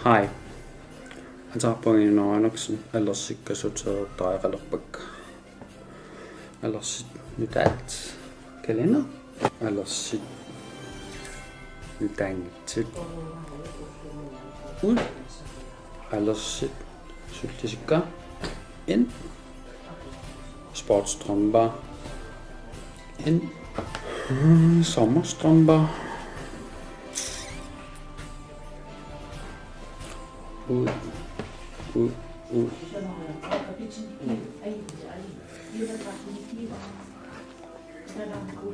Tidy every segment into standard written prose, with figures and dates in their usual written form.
Hi. Ammartagaq noanaksun alersikkalerpakka. Alersit nutaat kalender. Alersit nutaangitsut. Ud. Alersit sultisikka. Ind. Sportstrømper. Ind. Sommerstrømper. Ud.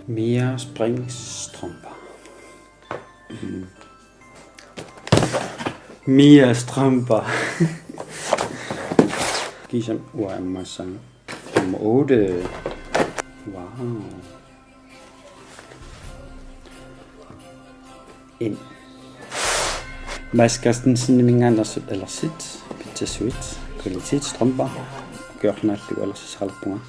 Mere springstrømper. Mere strømper. Giv som uammasang. Nummer 8. Wow. Ind. Maskasten sinne alersit, alersit, alerseerarpassuit, kvalitetsstrømper, gør knaldt alerseerarpassuit.